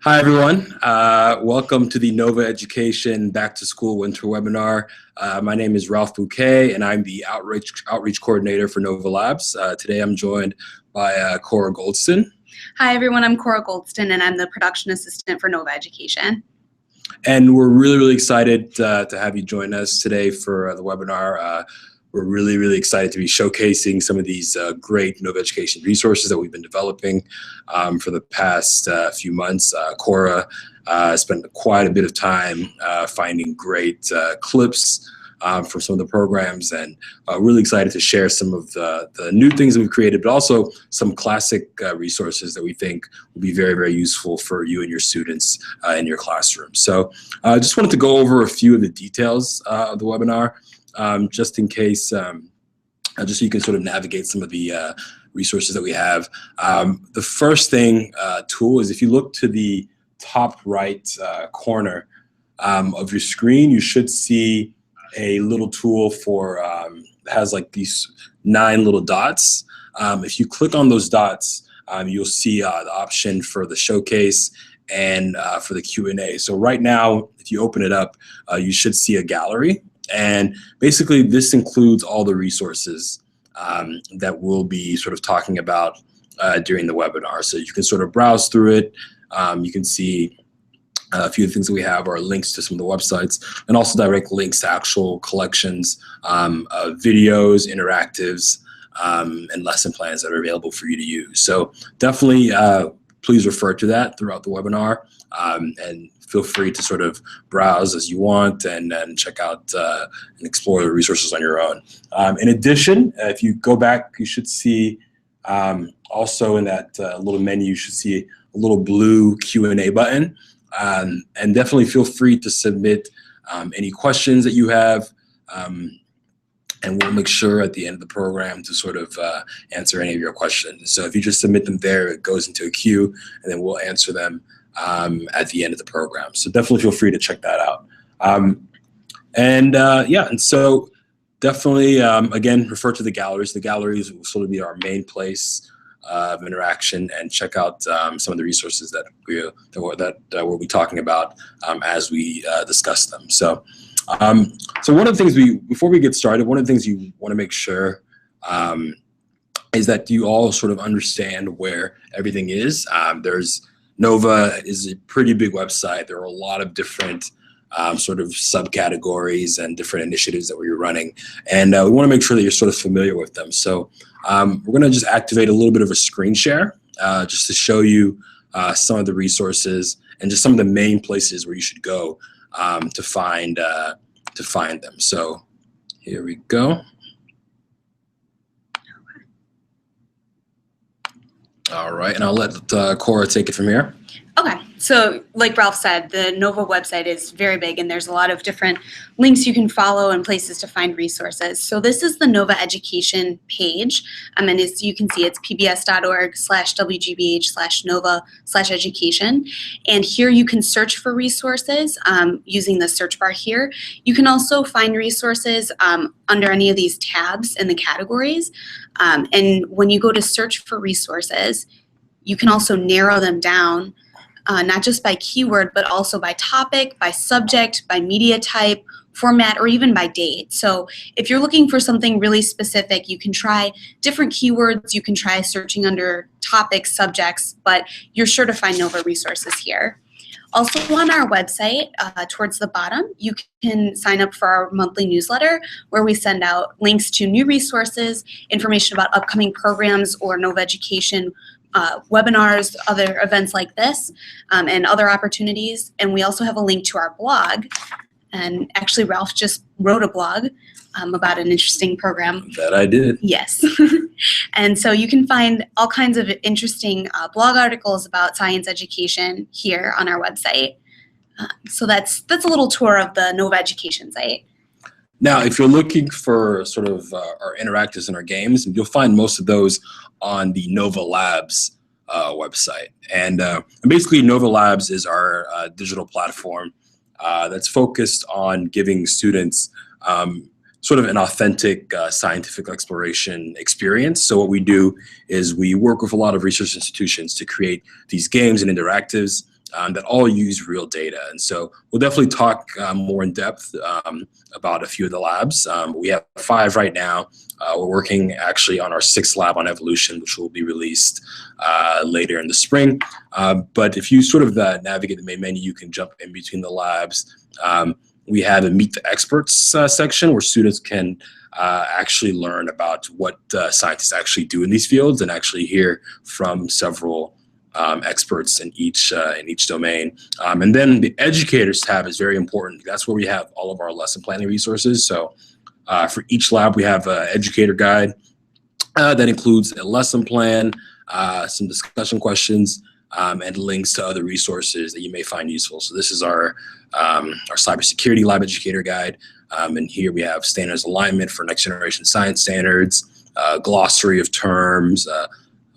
Hi, everyone. Welcome to the Nova Education Back to School Winter Webinar. My name is Ralph Bouquet, and I'm the Outreach Coordinator for Nova Labs. Today, I'm joined by Cora Goldston. Hi, everyone. I'm Cora Goldston, and I'm the Production Assistant for Nova Education. And we're really excited to have you join us today for the webinar. We're really excited to be showcasing some of these great Nova Education resources that we've been developing for the past few months. Cora spent quite a bit of time finding great clips from some of the programs, and really excited to share some of the new things that we've created, but also some classic resources that we think will be very useful for you and your students in your classroom. So I just wanted to go over a few of the details of the webinar. Just in case, just so you can sort of navigate some of the resources that we have. The first tool is if you look to the top right corner of your screen, you should see a little tool for, has like these 9 little dots. If you click on those dots, you'll see the option for the showcase and for the Q&A. So right now, if you open it up, you should see a gallery. And basically, this includes all the resources that we'll be sort of talking about during the webinar. So you can sort of browse through it. You can see a few of the things that we have are links to some of the websites, and also direct links to actual collections of videos, interactives, and lesson plans that are available for you to use. So definitely please refer to that throughout the webinar, and feel free to sort of browse as you want and check out and explore the resources on your own. In addition, if you go back, you should see also in that little menu, you should see a little blue Q&A button. And definitely feel free to submit any questions that you have. And we'll make sure at the end of the program to sort of answer any of your questions. So if you just submit them there, it goes into a queue, and then we'll answer them at the end of the program. So definitely feel free to check that out. And so definitely, again, refer to the galleries. The galleries will sort of be our main place of interaction, and check out some of the resources that we'll be talking about as we discuss them. So, so one of the things before we get started, one of the things you want to make sure is that you all sort of understand where everything is. Nova is a pretty big website. There are a lot of different sort of subcategories and different initiatives that we're running. And we want to make sure that you're sort of familiar with them. So we're going to just activate a little bit of a screen share just to show you some of the resources and just some of the main places where you should go to find them. So here we go. All right, and I'll let Cora take it from here. Okay, so like Ralph said, the Nova website is very big, and there's a lot of different links you can follow and places to find resources. So this is the Nova Education page, and as you can see, it's pbs.org/wgbh/nova/education. And here you can search for resources using the search bar here. You can also find resources under any of these tabs in the categories. And when you go to search for resources, you can also narrow them down, not just by keyword, but also by topic, by subject, by media type, format, or even by date. So if you're looking for something really specific, you can try different keywords. You can try searching under topics, subjects, but you're sure to find Nova resources here. Also on our website, towards the bottom, you can sign up for our monthly newsletter, where we send out links to new resources, information about upcoming programs or Nova Education webinars, other events like this, and other opportunities. And we also have a link to our blog. And actually, Ralph just wrote a blog about an interesting program. That I did. Yes. And so you can find all kinds of interesting blog articles about science education here on our website. So that's a little tour of the Nova Education site. Now, if you're looking for sort of our interactives and our games, you'll find most of those on the Nova Labs website. And basically, Nova Labs is our digital platform that's focused on giving students sort of an authentic scientific exploration experience. So what we do is we work with a lot of research institutions to create these games and interactives that all use real data. And so we'll definitely talk more in depth about a few of the labs. We have 5 right now. We're working actually on our 6th lab on evolution, which will be released later in the spring. But if you sort of navigate the main menu, you can jump in between the labs. We have a Meet the Experts section where students can actually learn about what scientists actually do in these fields and actually hear from several experts in each domain. And then the educators tab is very important. That's where we have all of our lesson planning resources. So for each lab, we have an educator guide that includes a lesson plan, some discussion questions, and links to other resources that you may find useful. So this is our Cybersecurity Lab educator guide. And here we have standards alignment for next generation science standards, glossary of terms,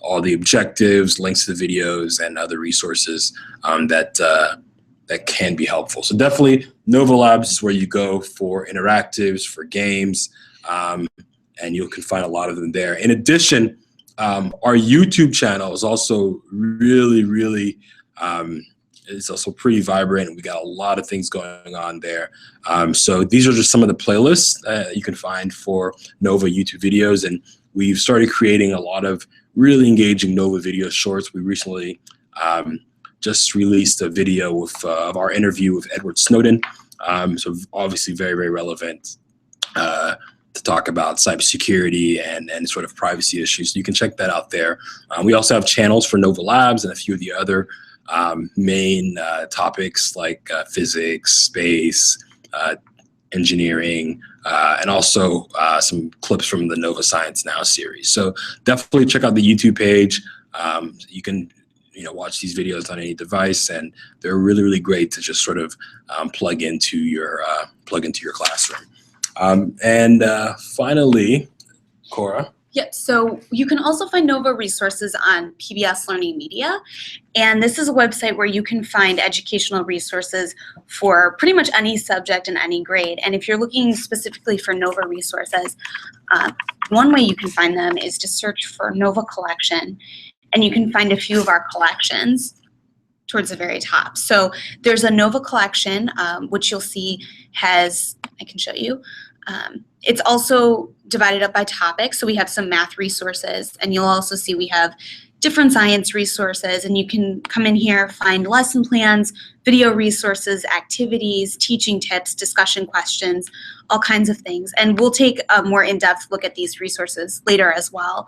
all the objectives, links to the videos, and other resources that can be helpful. So definitely Nova Labs is where you go for interactives, for games, and you can find a lot of them there. In addition, our YouTube channel is also really it's also pretty vibrant. We got a lot of things going on there. So these are just some of the playlists you can find for Nova YouTube videos, and we've started creating a lot of really engaging Nova video shorts. We recently just released a video of our interview with Edward Snowden. So obviously very relevant to talk about cybersecurity and sort of privacy issues. So you can check that out there. We also have channels for Nova Labs and a few of the other main topics like physics, space, engineering, and also some clips from the Nova ScienceNOW series. So definitely check out the YouTube page. You can watch these videos on any device, and they're really great to just sort of plug into your classroom. And finally, Cora. Yep, so you can also find Nova resources on PBS LearningMedia, and this is a website where you can find educational resources for pretty much any subject and any grade. And if you're looking specifically for Nova resources, one way you can find them is to search for Nova Collection, and you can find a few of our collections towards the very top. So there's a Nova Collection, which you'll see has, I can show you, it's also divided up by topic. So we have some math resources, and you'll also see we have different science resources, and you can come in here, find lesson plans, video resources, activities, teaching tips, discussion questions, all kinds of things. And we'll take a more in-depth look at these resources later as well.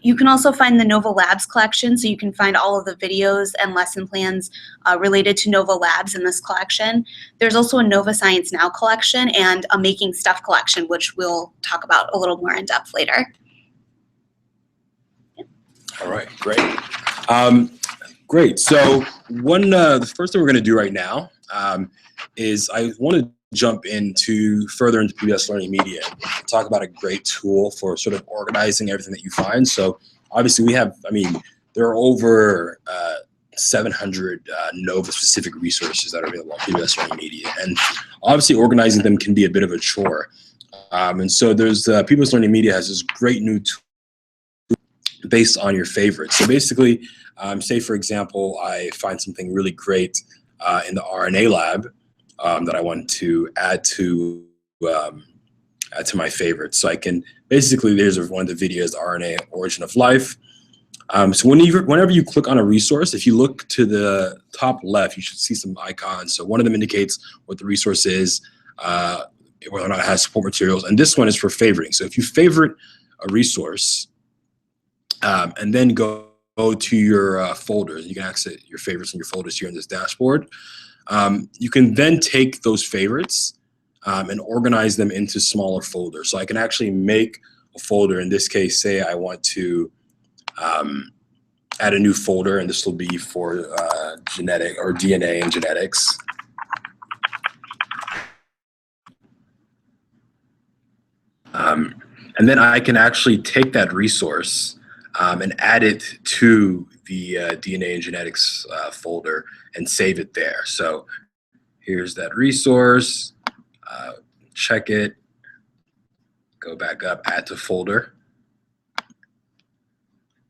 You can also find the Nova Labs collection, so you can find all of the videos and lesson plans related to Nova Labs in this collection. There's also a Nova ScienceNOW collection and a Making Stuff collection, which we'll talk about a little more in depth later. All right, great. Great. So the first thing we're going to do right now is I want to jump further into PBS LearningMedia and talk about a great tool for sort of organizing everything that you find. So obviously there are over 700 Nova-specific resources that are available on PBS LearningMedia, and obviously organizing them can be a bit of a chore. And so there's PBS LearningMedia has this great new tool based on your favorites. So basically, say for example, I find something really great in the RNA Lab that I want to add to my favorites. So I can basically, there's one of the videos, RNA Origin of Life. So whenever you click on a resource, if you look to the top left, you should see some icons. So one of them indicates what the resource is, whether or not it has support materials, and this one is for favoriting. So if you favorite a resource, and then go to your folders. You can access your favorites in your folders here in this dashboard. You can then take those favorites and organize them into smaller folders. So I can actually make a folder. In this case, say I want to add a new folder, and this will be for genetic or DNA and genetics. And then I can actually take that resource and add it to the DNA and genetics folder and save it there. So here's that resource, check it, go back up, add to folder.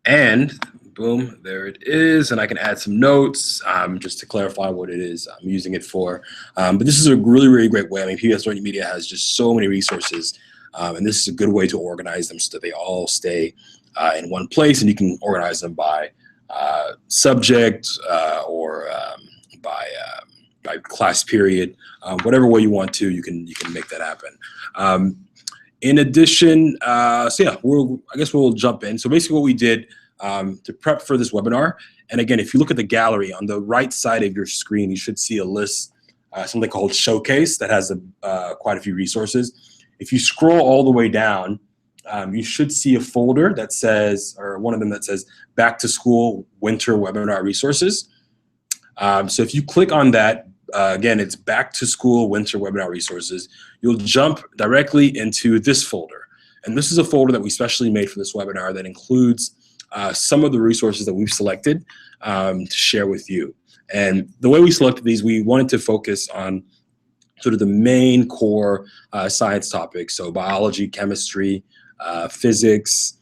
And Boom, there it is. And I can add some notes just to clarify what it is I'm using it for. But this is a really, really great way. I mean, PBS LearningMedia has just so many resources, and this is a good way to organize them so that they all stay in one place, and you can organize them by subject or by class period. Whatever way you want to, you can make that happen. In addition, so yeah, I guess we'll jump in. So basically what we did to prep for this webinar, and again, if you look at the gallery on the right side of your screen, you should see a list, something called Showcase, that has quite a few resources. If you scroll all the way down, you should see a folder that says, or one of them that says Back to School Winter Webinar Resources. So if you click on that, again, it's Back to School Winter Webinar Resources, you'll jump directly into this folder. And this is a folder that we specially made for this webinar that includes some of the resources that we've selected to share with you. And the way we selected these, we wanted to focus on sort of the main core science topics, so biology, chemistry, physics,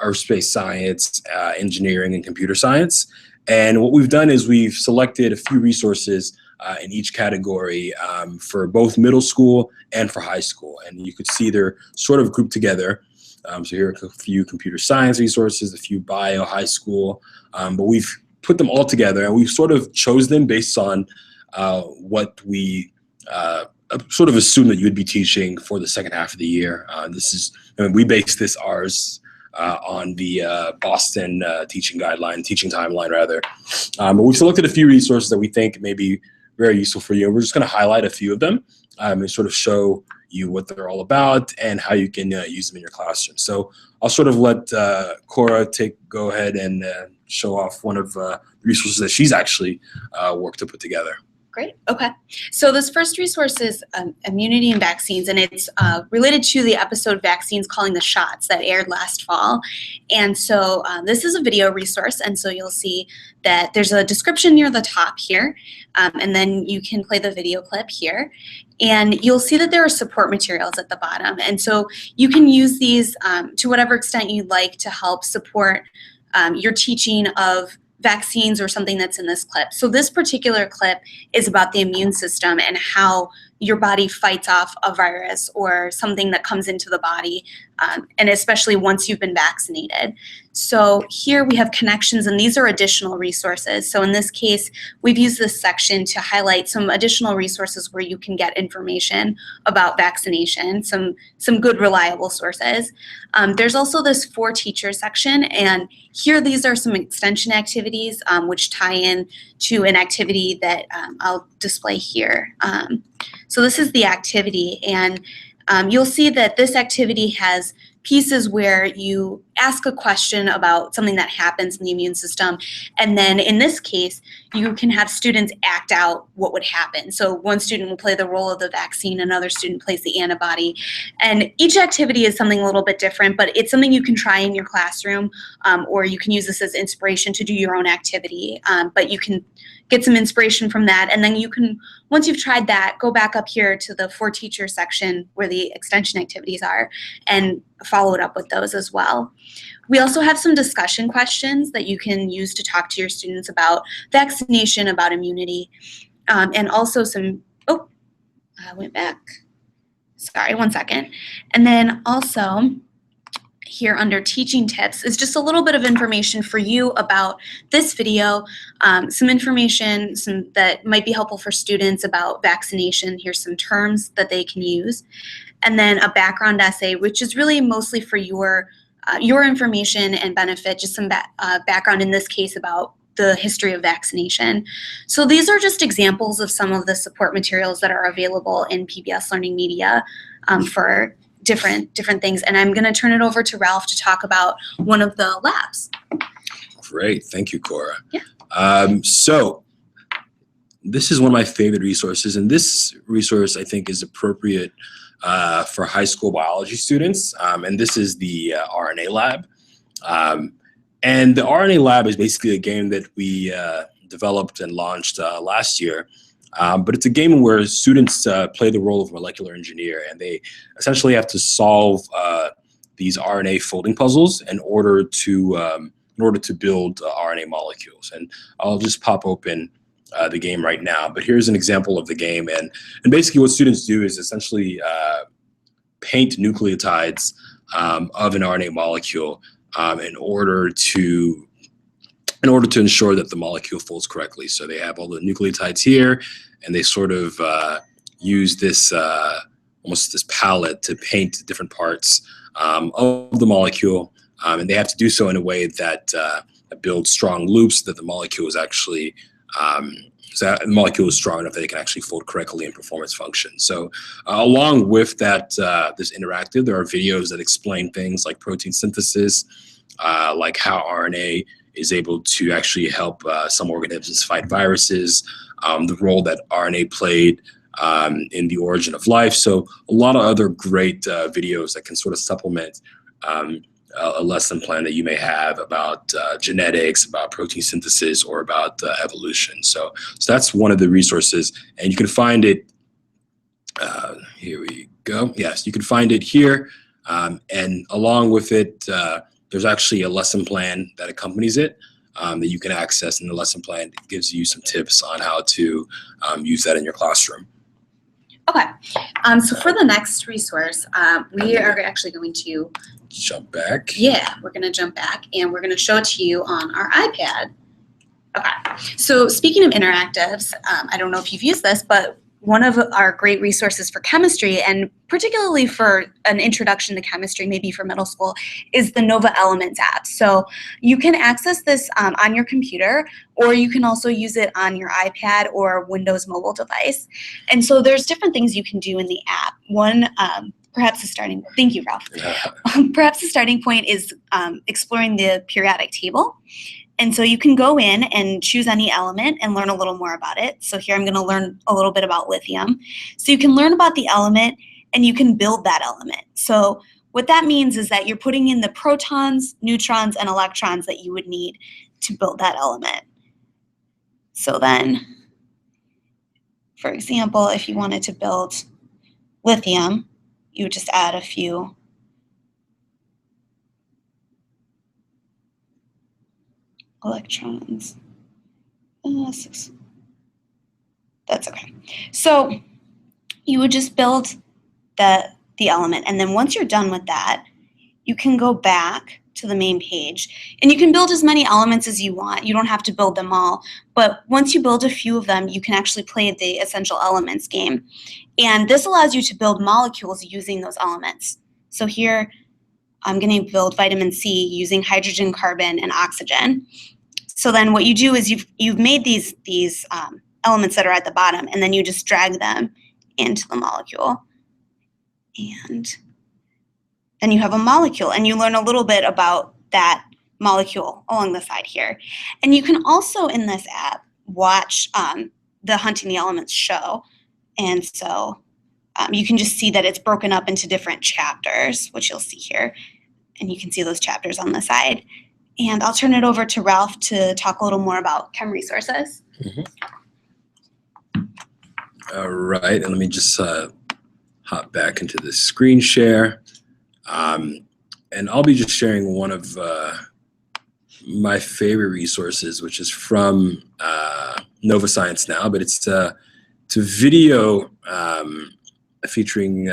earth space science, engineering, and computer science. And what we've done is we've selected a few resources in each category for both middle school and for high school. And you could see they're sort of grouped together. So here are a few computer science resources, a few bio, high school, but we've put them all together, and we've sort of chose them based on what we sort of assume that you would be teaching for the second half of the year. We based ours on the Boston teaching timeline rather. But we've selected a few resources that we think may be very useful for you. We're just going to highlight a few of them and sort of show you what they're all about and how you can use them in your classroom. So I'll sort of let Cora go ahead and show off one of the resources that she's actually worked to put together. Great. Okay. So this first resource is immunity and vaccines, and it's related to the episode Vaccines Calling the Shots that aired last fall. And so this is a video resource, and so you'll see that there's a description near the top here, and then you can play the video clip here. And you'll see that there are support materials at the bottom. And so you can use these to whatever extent you'd like to help support your teaching of vaccines or something that's in this clip. So this particular clip is about the immune system and how your body fights off a virus or something that comes into the body, and especially once you've been vaccinated. So here we have connections, and these are additional resources. So in this case, we've used this section to highlight some additional resources where you can get information about vaccination, some good reliable sources. There's also this For Teachers section, and here these are some extension activities which tie in to an activity that I'll display here. So this is the activity, and you'll see that this activity has pieces where you ask a question about something that happens in the immune system, and then in this case, you can have students act out what would happen. So one student will play the role of the vaccine, another student plays the antibody, and each activity is something a little bit different, but it's something you can try in your classroom, or you can use this as inspiration to do your own activity, but you can get some inspiration from that, and then you can, once you've tried that, go back up here to the For Teachers section where the extension activities are and follow it up with those as well. We also have some discussion questions that you can use to talk to your students about vaccination, about immunity, and also some, oh, I went back. Sorry, one second. And then also, here under teaching tips is just a little bit of information for you about this video, some information that might be helpful for students about vaccination. Here's some terms that they can use. And then a background essay, which is really mostly for your information and benefit, just some background in this case about the history of vaccination. So these are just examples of some of the support materials that are available in PBS LearningMedia for different things, and I'm going to turn it over to Ralph to talk about one of the labs. Great, thank you, Cora. Yeah. So this is one of my favorite resources, and this resource I think is appropriate for high school biology students, and this is the RNA Lab. And the RNA Lab is basically a game that we developed and launched last year. But it's a game where students play the role of a molecular engineer, and they essentially have to solve these RNA folding puzzles in order to in order to build RNA molecules. And I'll just pop open the game right now. But here's an example of the game. And basically what students do is essentially paint nucleotides of an RNA molecule in order to ensure that the molecule folds correctly. So they have all the nucleotides here, and they sort of use this almost this palette to paint different parts of the molecule, and they have to do so in a way that builds strong loops, that the molecule is actually so that the molecule is strong enough that it can actually fold correctly and perform its function. So along with that, this interactive, there are videos that explain things like protein synthesis, like how RNA is able to actually help some organisms fight viruses, the role that RNA played in the origin of life. So a lot of other great videos that can sort of supplement a lesson plan that you may have about genetics, about protein synthesis, or about evolution. So that's one of the resources, and you can find it. Here we go. Yes, you can find it here, and along with it, there's actually a lesson plan that accompanies it that you can access, and the lesson plan gives you some tips on how to use that in your classroom. Okay, so for the next resource, we are actually going to jump back. Yeah, we're going to jump back, and we're going to show it to you on our iPad. Okay, so speaking of interactives, I don't know if you've used this, but one of our great resources for chemistry, and particularly for an introduction to chemistry, maybe for middle school, is the Nova Elements app. So you can access this on your computer, or you can also use it on your iPad or Windows mobile device. And so there's different things you can do in the app. One, perhaps the starting, thank you, Ralph. Perhaps the starting point is exploring the periodic table. And so you can go in and choose any element and learn a little more about it. So here I'm going to learn a little bit about lithium. So you can learn about the element and you can build that element. So what that means is that you're putting in the protons, neutrons, and electrons that you would need to build that element. So then, for example, if you wanted to build lithium, you would just add a few electrons. That's okay. So you would just build the element, and then once you're done with that, you can go back to the main page, and you can build as many elements as you want. You don't have to build them all, but once you build a few of them, you can actually play the essential elements game, and this allows you to build molecules using those elements. So here I'm going to build vitamin C using hydrogen, carbon, and oxygen. So then what you do is you've made these elements that are at the bottom, and then you just drag them into the molecule. And then you have a molecule, and you learn a little bit about that molecule along the side here. And you can also, in this app, watch the Hunting the Elements show. And so you can just see that it's broken up into different chapters, which you'll see here. And you can see those chapters on the side. And I'll turn it over to Ralph to talk a little more about chem resources. Mm-hmm. All right, and let me just hop back into the screen share. And I'll be just sharing one of my favorite resources, which is from Nova ScienceNOW, but it's a video featuring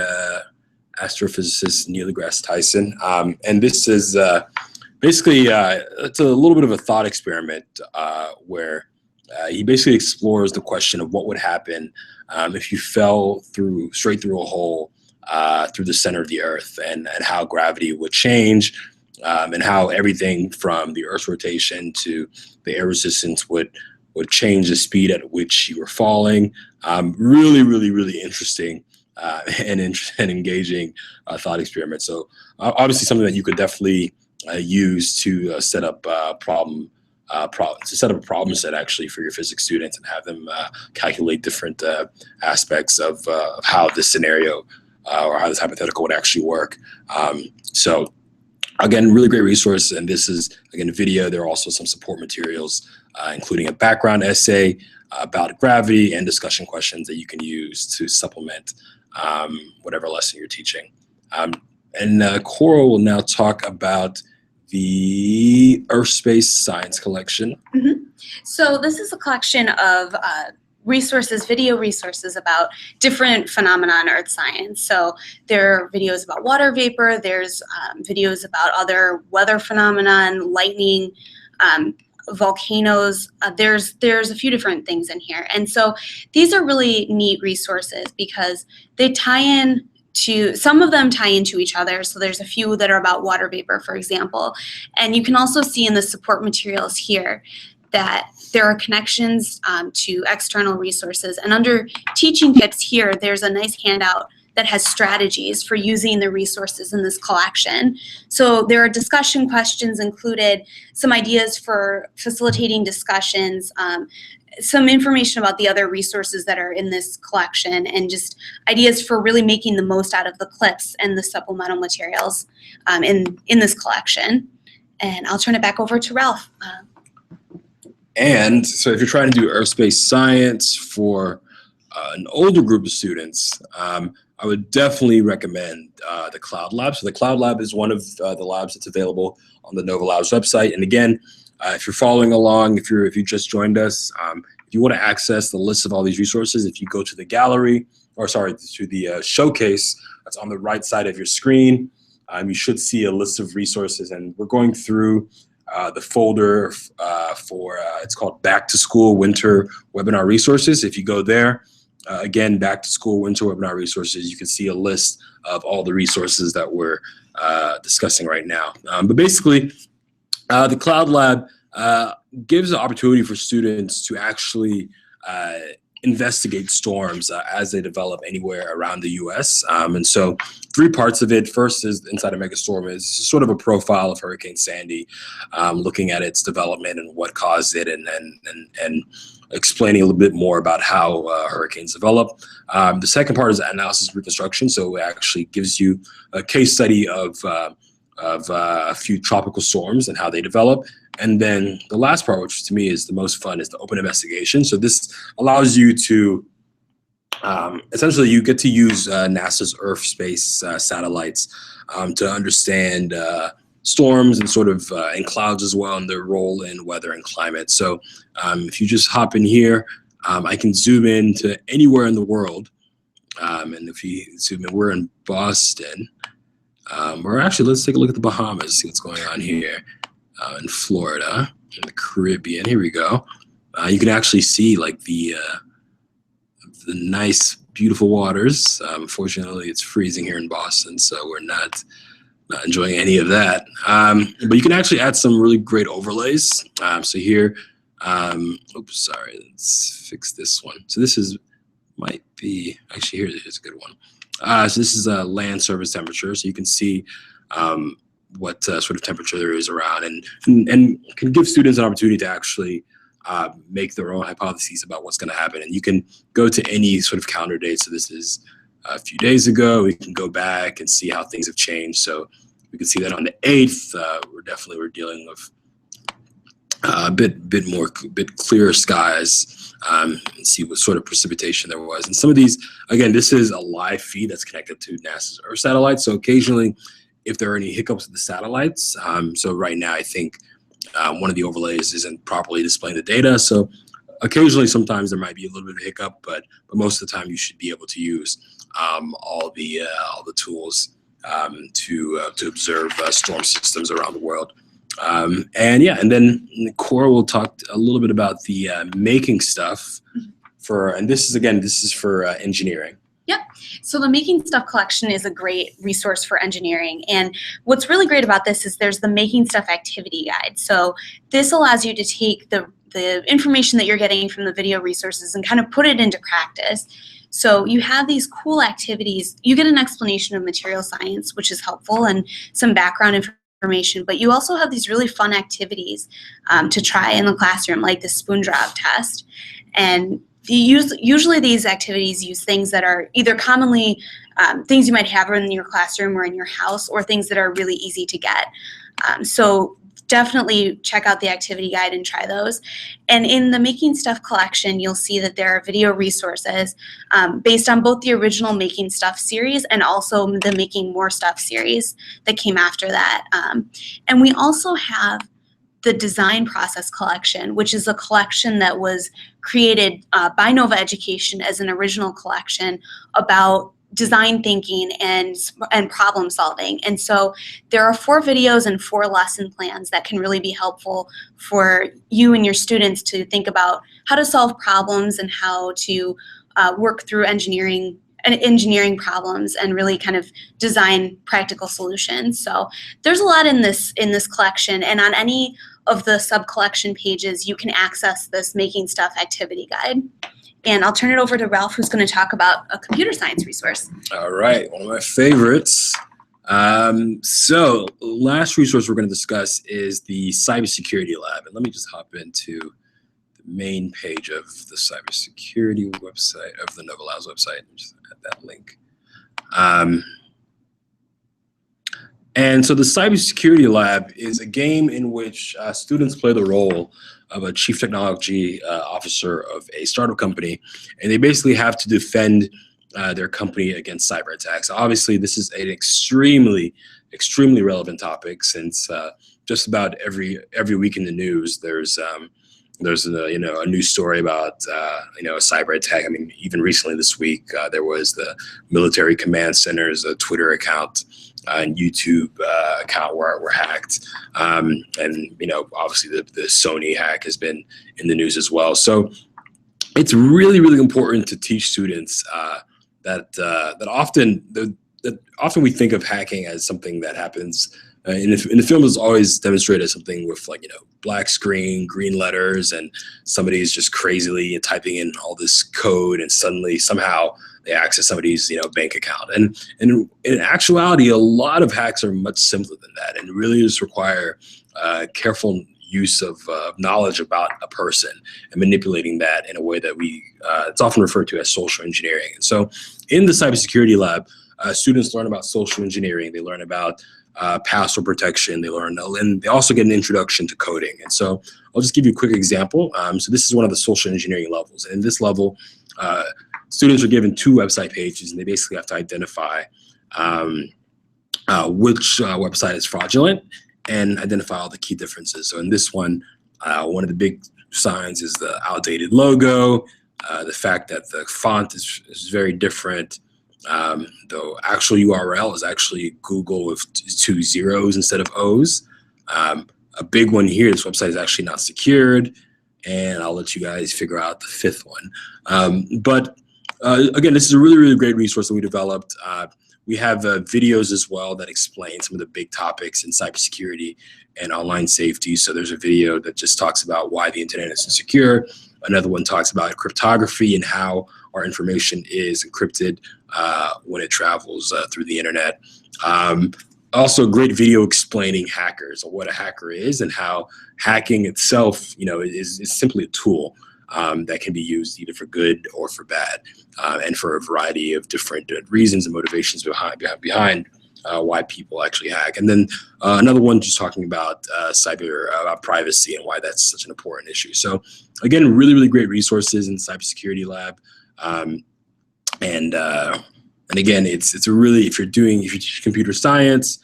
astrophysicist Neil deGrasse Tyson. And this is basically, it's a little bit of a thought experiment where he basically explores the question of what would happen if you fell straight through a hole through the center of the Earth, and how gravity would change, and how everything from the Earth's rotation to the air resistance would change the speed at which you were falling. Really, really, really interesting and engaging thought experiment. So obviously something that you could definitely use to set up a problem set actually for your physics students, and have them calculate different aspects of how this scenario or how this hypothetical would actually work. So again, really great resource. And this is, again, a video. There are also some support materials, including a background essay about gravity and discussion questions that you can use to supplement whatever lesson you're teaching. And Cora will now talk about the Earth Space Science Collection. So this is a collection of resources, video resources about different phenomena on Earth science. So there are videos about water vapor, there's videos about other weather phenomenon, lightning, volcanoes. There's a few different things in here. And so these are really neat resources because they tie in to, some of them tie into each other. So there's a few that are about water vapor, for example. And you can also see in the support materials here that there are connections to external resources. And under teaching tips here, there's a nice handout that has strategies for using the resources in this collection. So there are discussion questions included, some ideas for facilitating discussions, some information about the other resources that are in this collection, and just ideas for really making the most out of the clips and the supplemental materials in this collection. And I'll turn it back over to Ralph. And so if you're trying to do Earth Space Science for an older group of students, I would definitely recommend the Cloud Lab. So the Cloud Lab is one of the labs that's available on the Nova Labs website. And again, if you're following along, if you just joined us, if you want to access the list of all these resources, if you go to the gallery, or sorry, to the showcase that's on the right side of your screen, you should see a list of resources. And we're going through the folder for, it's called Back to School Winter Webinar Resources. If you go there, again, Back to School Winter Webinar Resources, you can see a list of all the resources that we're discussing right now. But basically, the Cloud Lab gives the opportunity for students to actually investigate storms as they develop anywhere around the US. And so 3 parts of it. First is inside a megastorm is sort of a profile of Hurricane Sandy, looking at its development and what caused it, and explaining a little bit more about how hurricanes develop. The second part is analysis and reconstruction. So it actually gives you a case study of a few tropical storms and how they develop. And then the last part, which to me is the most fun, is the open investigation. So this allows you to, essentially you get to use NASA's Earth Space satellites to understand storms and sort of and clouds as well, and their role in weather and climate. So if you just hop in here, I can zoom in to anywhere in the world. And if you zoom in, we're in Boston. Or actually, let's take a look at the Bahamas, see what's going on here. In Florida, in the Caribbean. Here we go. You can actually see like the nice, beautiful waters. Fortunately, it's freezing here in Boston, so we're not enjoying any of that. But you can actually add some really great overlays. So here, oops, sorry, let's fix this one. So this might be, actually here's a good one. So this is a land surface temperature, so you can see what sort of temperature there is around, and can give students an opportunity to actually make their own hypotheses about what's going to happen. And you can go to any sort of calendar date. So this is a few days ago. We can go back and see how things have changed. So we can see that on the 8th, we're dealing with a bit clearer skies, and see what sort of precipitation there was. And some of these, again, this is a live feed that's connected to NASA's Earth satellites. So occasionally, if there are any hiccups with the satellites, so right now I think one of the overlays isn't properly displaying the data. So occasionally, sometimes there might be a little bit of a hiccup, but most of the time you should be able to use all the tools to observe storm systems around the world. And then Cora will talk a little bit about the making stuff and this is for engineering. Yep. So the Making Stuff collection is a great resource for engineering. And what's really great about this is there's the Making Stuff activity guide. So this allows you to take the information that you're getting from the video resources and kind of put it into practice. So you have these cool activities. You get an explanation of material science, which is helpful, and some background information, but you also have these really fun activities to try in the classroom, like the spoon drop test. And usually these activities use things that are either commonly things you might have in your classroom or in your house, or things that are really easy to get. So definitely check out the activity guide and try those. And in the Making Stuff collection, you'll see that there are video resources based on both the original Making Stuff series and also the Making More Stuff series that came after that. And we also have the Design Process collection, which is a collection that was created by Nova Education as an original collection about design thinking and problem solving. And so there are 4 videos and 4 lesson plans that can really be helpful for you and your students to think about how to solve problems and how to work through engineering problems and really kind of design practical solutions. So there's a lot in this collection, and on any of the sub-collection pages you can access this Making Stuff activity guide. And I'll turn it over to Ralph, who's going to talk about a computer science resource. All right, one of my favorites. So last resource we're going to discuss is the Cybersecurity Lab. And let me just hop into the main page of the Cybersecurity website, of the Nova Labs website, and just add that link. And so the Cybersecurity Lab is a game in which students play the role of a chief technology officer of a startup company, and they basically have to defend their company against cyber attacks. Obviously, this is an extremely relevant topic, since just about every week in the news there's a news story about a cyber attack. I mean, even recently this week there was the Military Command Center's Twitter account and YouTube account were hacked, and obviously the Sony hack has been in the news as well. So it's really important to teach students that often we think of hacking as something that happens in the film is always demonstrated as something with black screen, green letters, and somebody's just crazily typing in all this code, and suddenly somehow they access somebody's bank account. And in actuality, a lot of hacks are much simpler than that, and really just require careful use of knowledge about a person and manipulating that in a way that it's often referred to as social engineering. And so in the Cybersecurity Lab, students learn about social engineering. They learn about password protection. And they also get an introduction to coding. And so I'll just give you a quick example. So this is one of the social engineering levels. And in this level, students are given 2 website pages, and they basically have to identify which website is fraudulent and identify all the key differences. So in this one of the big signs is the outdated logo, the fact that the font is very different. The actual URL is actually Google with 2 zeros instead of O's. A big one here, this website is actually not secured, and I'll let you guys figure out the 5th one. But again, this is a really great resource that we developed. We have videos as well that explain some of the big topics in cybersecurity and online safety. So there's a video that just talks about why the internet is insecure. Another one talks about cryptography and how our information is encrypted when it travels through the internet. Also, a great video explaining hackers, or what a hacker is, and how hacking itself, is simply a tool that can be used either for good or for bad, and for a variety of different reasons and motivations behind why people actually hack. And then another one just talking about about privacy and why that's such an important issue. So again, really great resources in the Cybersecurity Lab. And again, it's a really, if you teach computer science,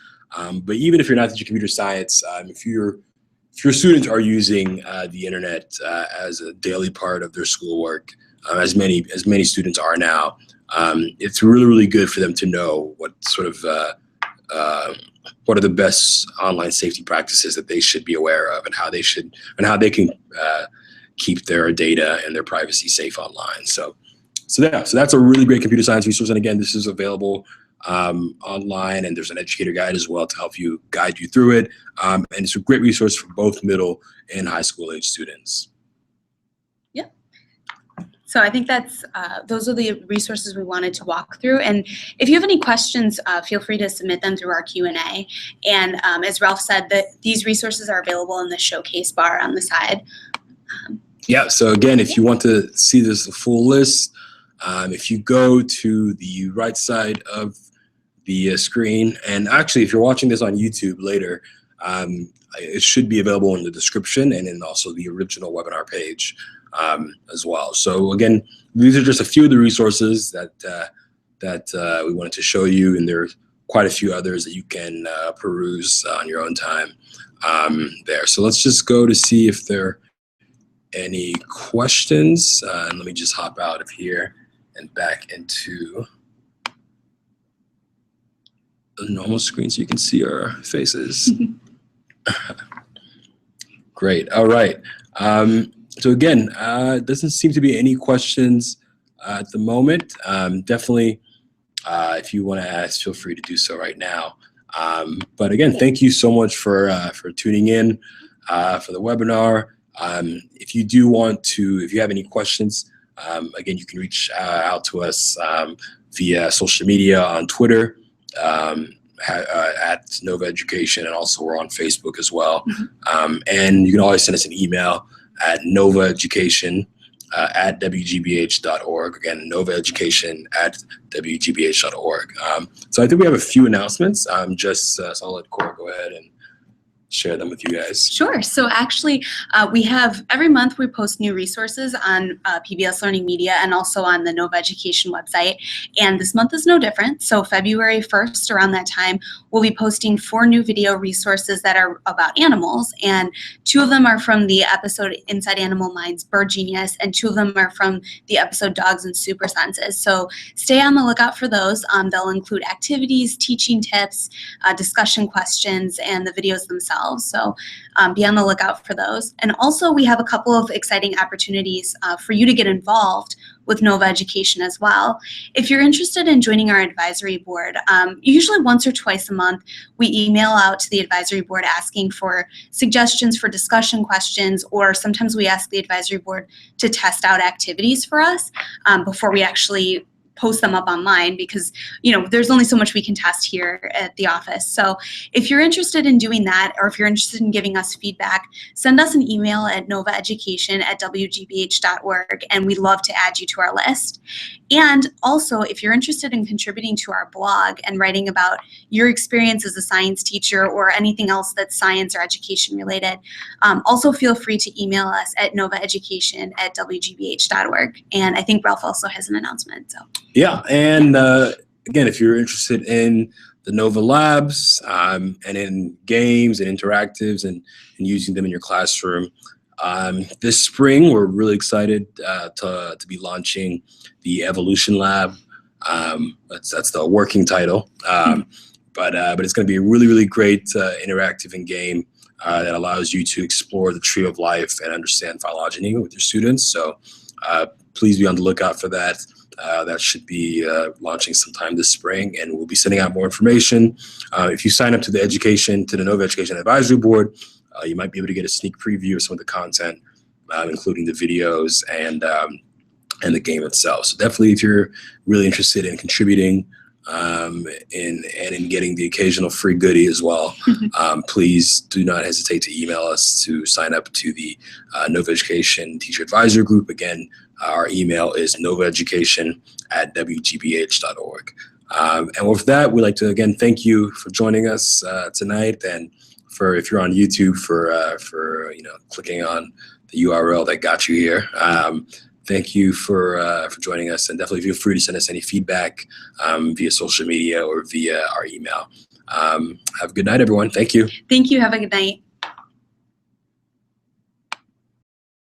but even if you're not teaching computer science, if your students are using the internet as a daily part of their schoolwork, as many students are now, it's really good for them to know what are the best online safety practices that they should be aware of, and how they can keep their data and their privacy safe online. So that's a really great computer science resource. And again, this is available online, and there's an educator guide as well to help guide you through it. And it's a great resource for both middle and high school age students. Yep. So I think those are the resources we wanted to walk through. And if you have any questions, feel free to submit them through our Q&A. And as Ralph said, these resources are available in the showcase bar on the side. Yeah, so again, if you want to see this full list, if you go to the right side of the screen, and actually if you're watching this on YouTube later, it should be available in the description and in also the original webinar page as well. So again, these are just a few of the resources that we wanted to show you, and there are quite a few others that you can peruse on your own time there. So let's just go to see if there are any questions. And let me just hop out of here and back into the normal screen so you can see our faces. Great. All right. So again, doesn't seem to be any questions at the moment. Definitely, if you want to ask, feel free to do so right now. But again, thank you so much for tuning in for the webinar. If you do want to, if you have any questions, again, you can reach out to us via social media on Twitter, at Nova Education, and also we're on Facebook as well. And you can always send us an email at novaeducation at wgbh.org. Again, novaeducation@wgbh.org. So I think we have a few announcements. So I'll let Cora go ahead and share them with you guys. Sure. So actually, we have every month we post new resources on PBS LearningMedia and also on the Nova Education website. And this month is no different. So February 1st, around that time, we'll be posting 4 new video resources that are about animals. And 2 of them are from the episode Inside Animal Minds, Bird Genius, and 2 of them are from the episode Dogs and Super Senses. So stay on the lookout for those. They'll include activities, teaching tips, discussion questions, and the videos themselves. So be on the lookout for those. And also we have a couple of exciting opportunities for you to get involved with Nova Education as well. If you're interested in joining our advisory board, usually once or twice a month, we email out to the advisory board asking for suggestions for discussion questions, or sometimes we ask the advisory board to test out activities for us before we actually post them up online, because there's only so much we can test here at the office. So if you're interested in doing that, or if you're interested in giving us feedback, send us an email at novaeducation@wgbh.org, and we'd love to add you to our list. And also, if you're interested in contributing to our blog and writing about your experience as a science teacher or anything else that's science or education related, also feel free to email us at novaeducation@wgbh.org. And I think Ralph also has an announcement. So. Yeah, and again, if you're interested in the Nova Labs and in games and interactives and using them in your classroom, this spring we're really excited to be launching the Evolution Lab. That's the working title, but it's going to be a really great interactive and game that allows you to explore the tree of life and understand phylogeny with your students. So please be on the lookout for that. That should be launching sometime this spring, and we'll be sending out more information. If you sign up to the Nova Education Advisory Board, you might be able to get a sneak preview of some of the content, including the videos and the game itself. So definitely, if you're really interested in contributing in getting the occasional free goodie as well, please do not hesitate to email us to sign up to the Nova Education Teacher Advisory Group. Again, our email is novaeducation@wgbh.org. And with that, we'd like to again thank you for joining us tonight, and for, if you're on YouTube, for clicking on the URL that got you here. Thank you for joining us, and definitely feel free to send us any feedback via social media or via our email. Have a good night, everyone. Thank you. Thank you. Have a good night.